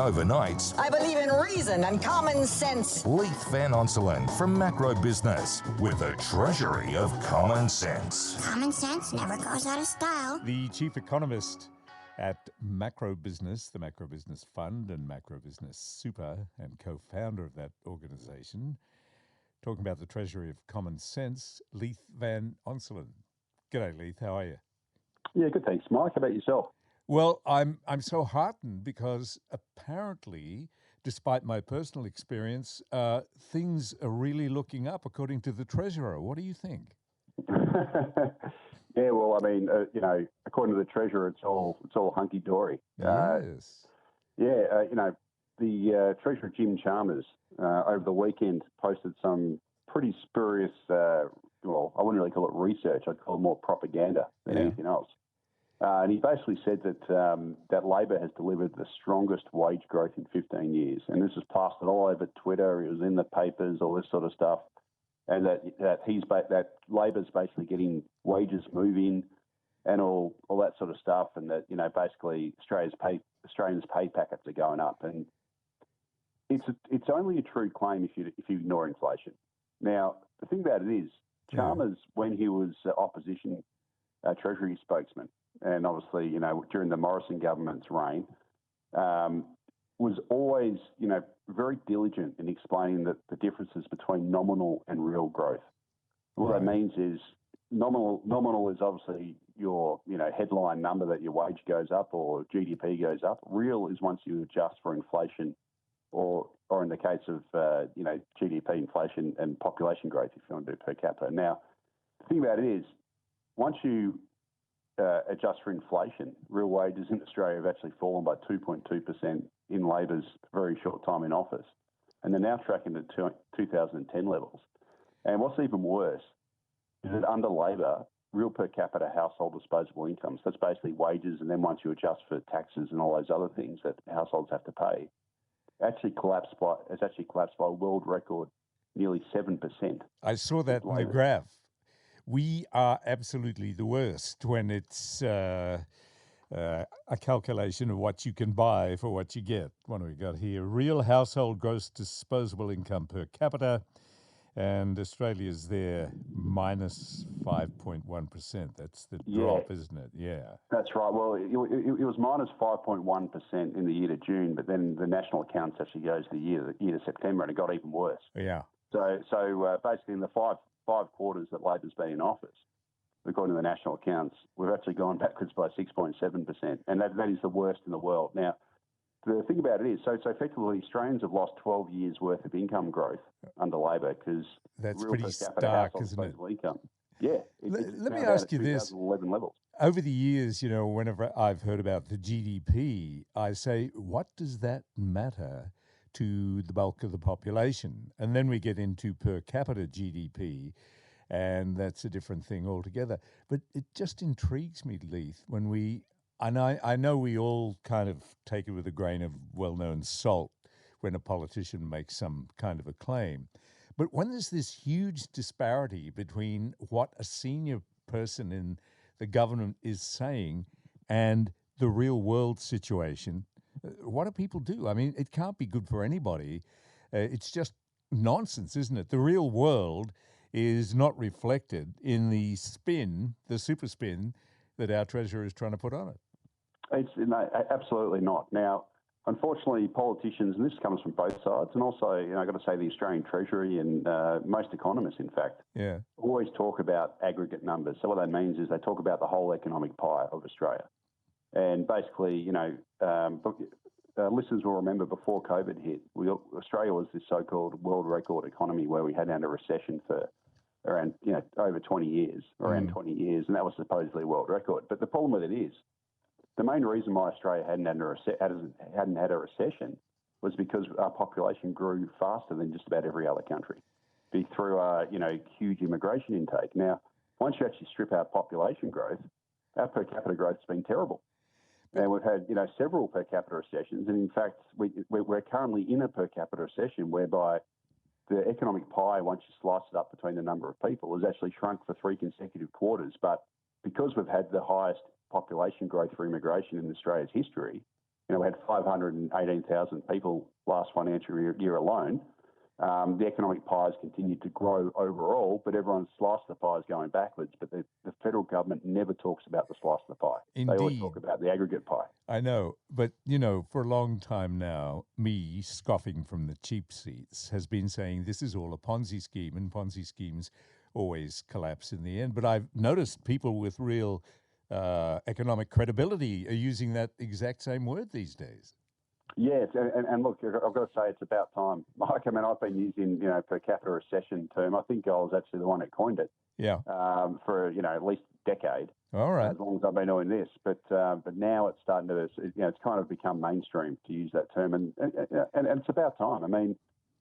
overnight. I believe in reason and common sense. Leith Van Onselen from Macro Business with the Treasury of Common Sense. Common sense never goes out of style. The chief economist at Macro Business, the Macro Business Fund and Macro Business Super, and co-founder of that organisation, talking about the Treasury of Common Sense, Leith Van Onselen. G'day, Leith. How are you? Yeah, good. Thanks, Mike. How about yourself? Well, I'm so heartened because apparently, despite my personal experience, things are really looking up according to the Treasurer. What do you think? Yeah, well, I mean, according to the Treasurer, it's all hunky dory. Yes. The Treasurer Jim Chalmers over the weekend posted some pretty spurious. Well, I wouldn't really call it research. I'd call it more propaganda than anything else. And he basically said that Labor has delivered the strongest wage growth in 15 years. And this is plastered all over Twitter. It was in the papers, all this sort of stuff. And that Labor's basically getting wages moving and all that sort of stuff. And that, basically Australians' pay packets are going up. And it's only a true claim if you ignore inflation. Now, the thing about it is, Chalmers, when he was opposition Treasury spokesman, and obviously, during the Morrison government's reign, was always, very diligent in explaining the differences between nominal and real growth. What that means is nominal is obviously your, headline number that your wage goes up or GDP goes up. Real is once you adjust for inflation or in the case of, GDP inflation and population growth, if you want to do per capita. Now, the thing about it is, once you adjust for inflation, real wages in Australia have actually fallen by 2.2% in Labor's very short time in office. And they're now tracking to 2010 levels. And what's even worse is that under Labor, real per capita household disposable incomes, that's basically wages, and then once you adjust for taxes and all those other things that households have to pay, has actually collapsed by a world record nearly 7%. I saw that in the graph. We are absolutely the worst when it's a calculation of what you can buy for what you get. What do we got here? Real household gross disposable income per capita, and Australia's there minus 5.1%. That's the drop, isn't it? Yeah. That's right. Well, it was minus 5.1% in the year to June, but then the national accounts actually goes the year to September, and it got even worse. Yeah. So basically in the five quarters that Labor's been in office, according to the national accounts, we've actually gone backwards by 6.7%, and that is the worst in the world. Now, the thing about it is, so effectively Australians have lost 12 years' worth of income growth under Labor because that's real pretty per capita stark, household isn't it? Income. Yeah. Let me ask you this. 2011 levels. Over the years, whenever I've heard about the GDP, I say, what does that matter to the bulk of the population? And then we get into per capita GDP, and that's a different thing altogether. But it just intrigues me, Leith, I know we all kind of take it with a grain of well-known salt when a politician makes some kind of a claim. But when there's this huge disparity between what a senior person in the government is saying and the real world situation, what do people do? I mean, it can't be good for anybody. It's just nonsense, isn't it? The real world is not reflected in the super spin that our Treasurer is trying to put on it. Absolutely not. Now, unfortunately, politicians, and this comes from both sides, and also, I've got to say the Australian Treasury and most economists, in fact, always talk about aggregate numbers. So what that means is they talk about the whole economic pie of Australia. And basically, listeners will remember before COVID hit, Australia was this so-called world record economy where we hadn't had a recession for around, over 20 years, and that was supposedly a world record. But the problem with it is, the main reason why Australia hadn't had a recession was because our population grew faster than just about every other country, through huge immigration intake. Now, once you actually strip out population growth, our per capita growth has been terrible. And we've had, several per capita recessions. And in fact, we're currently in a per capita recession whereby the economic pie, once you slice it up between the number of people, has actually shrunk for 3 consecutive quarters. But because we've had the highest population growth for immigration in Australia's history, we had 518,000 people last financial year alone. The economic pie has continued to grow overall, but everyone's slice of the pie is going backwards. But the federal government never talks about the slice of the pie. Indeed. They always talk about the aggregate pie. I know, but, for a long time now, me scoffing from the cheap seats has been saying this is all a Ponzi scheme, and Ponzi schemes always collapse in the end. But I've noticed people with real economic credibility are using that exact same word these days. Yeah, and look, I've got to say it's about time. Mike, I mean, I've been using, per capita recession term. I think I was actually the one that coined it. Yeah. For, at least a decade. All right. As long as I've been doing this. But now it's starting to, it's kind of become mainstream to use that term. And it's about time. I mean,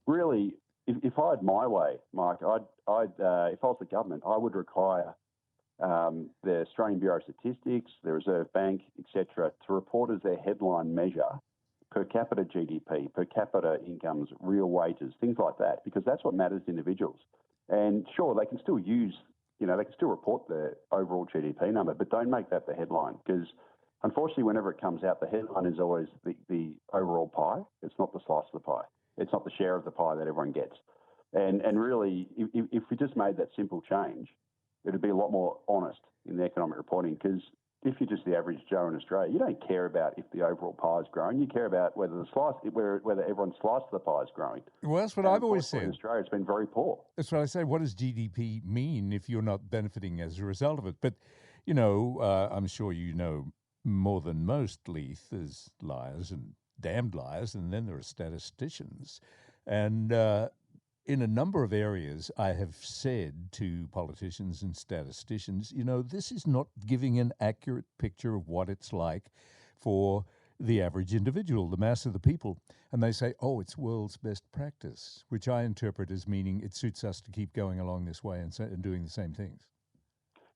really, if I had my way, Mike, if I was the government, I would require the Australian Bureau of Statistics, the Reserve Bank, etc., to report as their headline measure per capita GDP, per capita incomes, real wages, things like that, because that's what matters to individuals. And sure, they can still use, they can still report the overall GDP number, but don't make that the headline, because unfortunately, whenever it comes out, the headline is always the overall pie. It's not the slice of the pie. It's not the share of the pie that everyone gets. And really, if we just made that simple change, it would be a lot more honest in the economic reporting, because if you're just the average Joe in Australia, you don't care about if the overall pie is growing. You care about whether everyone's slice of the pie is growing. Well, that's what I've always said. In Australia, it's been very poor. That's what I say. What does GDP mean if you're not benefiting as a result of it? But, I'm sure you know more than most, Leith, there's liars and damned liars, and then there are statisticians. And in a number of areas, I have said to politicians and statisticians, this is not giving an accurate picture of what it's like for the average individual, the mass of the people. And they say, it's world's best practice, which I interpret as meaning it suits us to keep going along this way and doing the same things.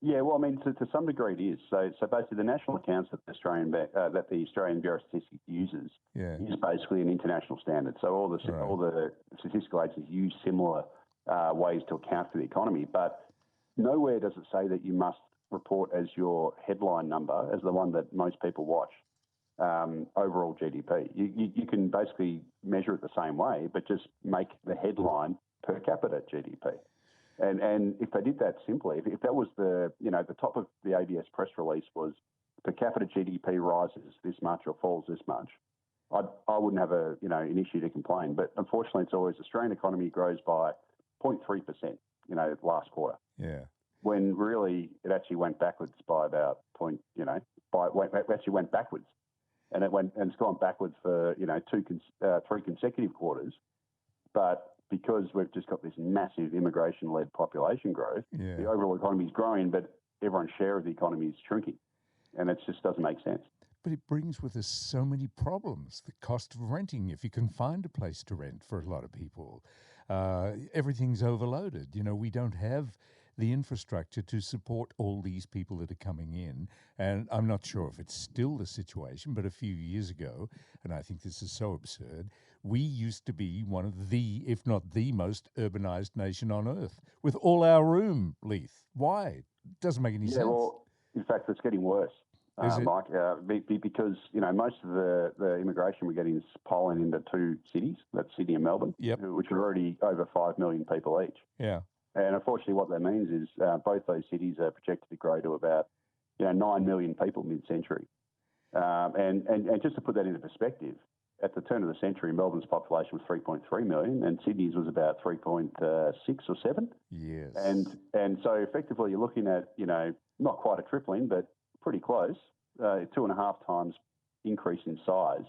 Yeah, well, I mean, to some degree it is. So basically the national accounts that the Australian Bureau of Statistics uses is basically an international standard. So all the statistical agencies use similar ways to account for the economy, but nowhere does it say that you must report as your headline number, as the one that most people watch, overall GDP. You can basically measure it the same way, but just make the headline per capita GDP. And if they did that simply, if that was the top of the ABS press release was per capita GDP rises this much or falls this much, I wouldn't have an issue to complain. But unfortunately, it's always Australian economy grows by 0.3%, last quarter. Yeah. When really it actually went backwards by about actually went backwards, and it's gone backwards for 3 consecutive quarters, but because we've just got this massive immigration-led population growth, the overall economy is growing, but everyone's share of the economy is shrinking. And it just doesn't make sense. But it brings with us so many problems. The cost of renting, if you can find a place to rent for a lot of people. Everything's overloaded. We don't have the infrastructure to support all these people that are coming in. And I'm not sure if it's still the situation, but a few years ago, and I think this is so absurd, we used to be one of the, if not the most urbanized nation on earth, with all our room, Leith. Why? It doesn't make any sense. Well, in fact, it's getting worse, Mike, because, most of the immigration we're getting is piling into 2 cities, that's Sydney and Melbourne, which are already over 5 million people each. Yeah. And unfortunately, what that means is both those cities are projected to grow to about 9 million people mid-century. And just to put that into perspective, at the turn of the century, Melbourne's population was 3.3 million, and Sydney's was about 3.6 or 7. Yes. And so effectively, you're looking at not quite a tripling, but pretty close, 2.5 times increase in size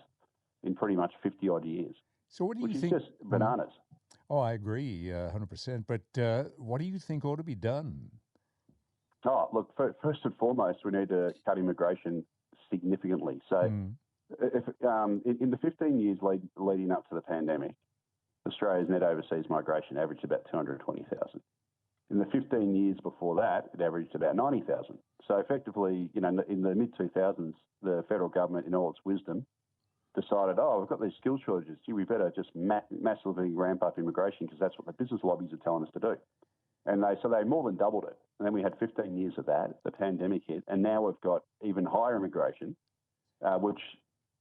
in pretty much 50 odd years. So what do you which think? Is just bananas. Oh, I agree, 100%. But what do you think ought to be done? Oh, look, first and foremost, we need to cut immigration significantly. So if, in the 15 years leading up to the pandemic, Australia's net overseas migration averaged about 220,000. In the 15 years before that, it averaged about 90,000. So effectively, in the mid-2000s, the federal government, in all its wisdom, decided, we've got these skills shortages. Gee, we better just massively ramp up immigration because that's what the business lobbies are telling us to do. And they more than doubled it. And then we had 15 years of that, the pandemic hit, and now we've got even higher immigration, which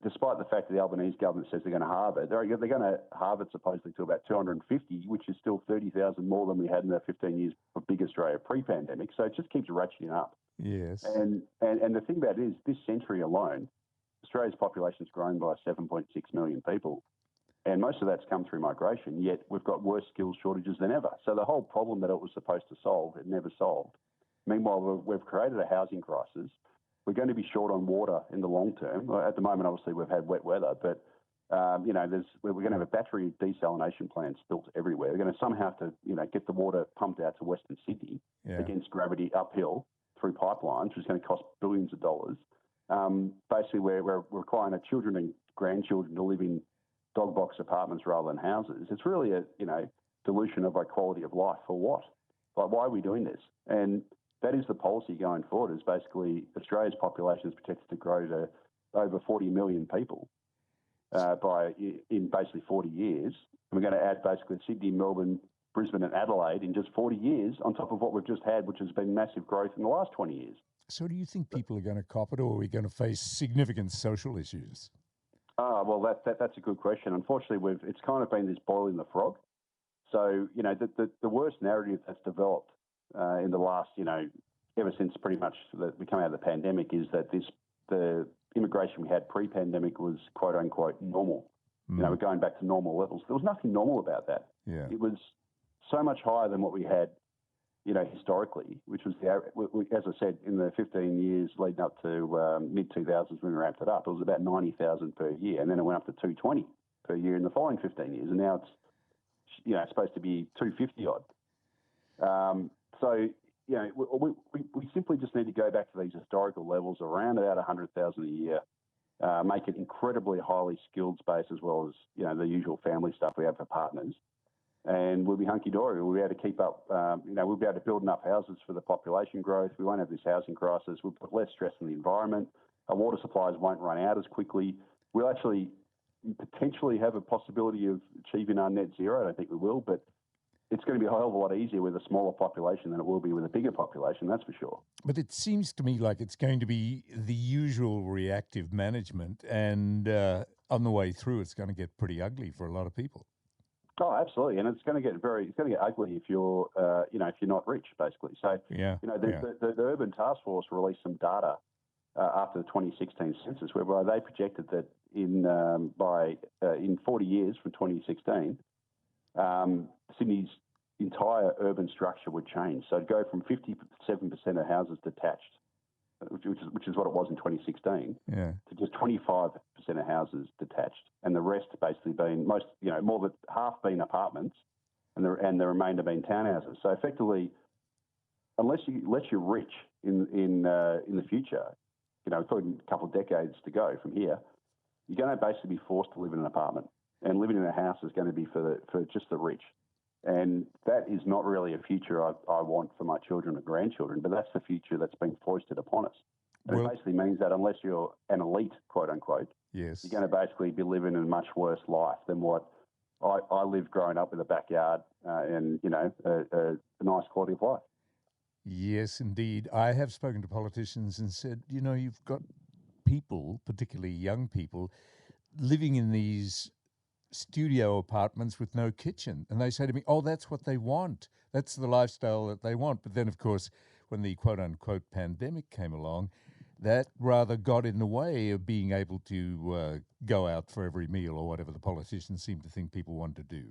despite the fact that the Albanese government says they're going to halve it, they're going to halve it supposedly to about 250, which is still 30,000 more than we had in the 15 years of big Australia pre-pandemic. So it just keeps ratcheting up. Yes. And the thing about it is, this century alone, Australia's population's grown by 7.6 million people. And most of that's come through migration, yet we've got worse skills shortages than ever. So the whole problem that it was supposed to solve, it never solved. Meanwhile, we've created a housing crisis. We're going to be short on water in the long term. Well, at the moment, obviously, we've had wet weather, but we're going to have a battery of desalination plants built everywhere. We're going to somehow have to, get the water pumped out to Western Sydney against gravity uphill through pipelines, which is going to cost billions of dollars. Basically, we're requiring our children and grandchildren to live in dog box apartments rather than houses. It's really a dilution of our quality of life. For what? Like, why are we doing this? And that is the policy going forward. Is basically Australia's population is projected to grow to over 40 million people in basically 40 years. And we're going to add basically Sydney, Melbourne, Brisbane, and Adelaide in just 40 years on top of what we've just had, which has been massive growth in the last 20 years. So, do you think people are going to cop it, or are we going to face significant social issues? Well, that's a good question. Unfortunately, it's kind of been this boiling the frog. So, the worst narrative that's developed in the last, ever since pretty much we come out of the pandemic is that the immigration we had pre-pandemic was quote unquote normal. We're going back to normal levels. There was nothing normal about that. Yeah. It was so much higher than what we had, historically, which was as I said, in the 15 years leading up to mid-2000s when we ramped it up, it was about 90,000 per year, and then it went up to 220 per year in the following 15 years, and now it's it's supposed to be 250 odd. So we simply just need to go back to these historical levels around about 100,000 a year, make it incredibly highly skilled space as well as the usual family stuff we have for partners. And we'll be hunky-dory. We'll be able to keep up, we'll be able to build enough houses for the population growth. We won't have this housing crisis. We'll put less stress on the environment. Our water supplies won't run out as quickly. We'll actually potentially have a possibility of achieving our net zero. I don't think we will, but it's going to be a hell of a lot easier with a smaller population than it will be with a bigger population, that's for sure. But it seems to me like it's going to be the usual reactive management, and on the way through, it's going to get pretty ugly for a lot of people. Oh, absolutely, and it's going to get ugly if you're, if you're not rich, basically. So, the Urban Task Force released some data after the 2016 census, whereby they projected that in 40 years from 2016, Sydney's entire urban structure would change. So it'd go from 57% of houses detached, which is what it was in 2016, to just 25% of houses detached, and the rest basically being more than half being apartments, and the remainder being townhouses. So effectively, unless you're rich in the future, probably a couple of decades to go from here, you're going to basically be forced to live in an apartment, and living in a house is going to be for just the rich. And that is not really a future I want for my children or grandchildren, but that's the future that's been foisted upon us. And it basically means that unless you're an elite, quote unquote, you're going to basically be living a much worse life than what I lived growing up with a backyard and, a nice quality of life. Yes, indeed. I have spoken to politicians and said, you've got people, particularly young people, living in these studio apartments with no kitchen. And they say to me, oh, that's what they want. That's the lifestyle that they want. But then, of course, when the quote-unquote pandemic came along, that rather got in the way of being able to go out for every meal or whatever the politicians seem to think people want to do.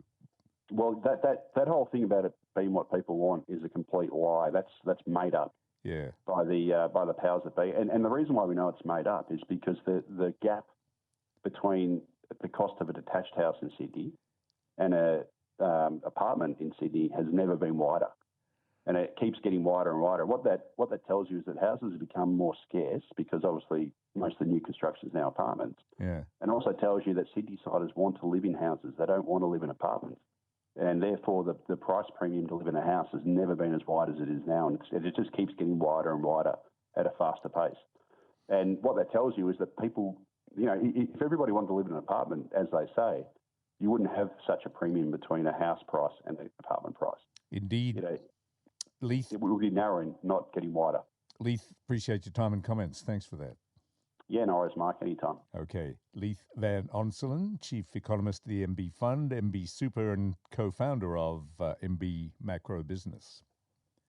Well, that whole thing about it being what people want is a complete lie. That's made up by the powers that be. And the reason why we know it's made up is because the gap between the cost of a detached house in Sydney and a apartment in Sydney has never been wider, and it keeps getting wider and wider. What that tells you is that houses have become more scarce because obviously most of the new construction is now apartments. Yeah, and also tells you that Sydneysiders want to live in houses; they don't want to live in apartments, and therefore the price premium to live in a house has never been as wide as it is now, and it just keeps getting wider and wider at a faster pace. And what that tells you is that people, if everybody wanted to live in an apartment, as they say, you wouldn't have such a premium between a house price and the apartment price. Indeed. Leith, it would be narrowing, not getting wider. Leith, appreciate your time and comments. Thanks for that. Yeah, no worries, Mark. Anytime. Okay. Leith Van Onselen, Chief Economist of the MB Fund, MB Super, and co-founder of MB Macro Business.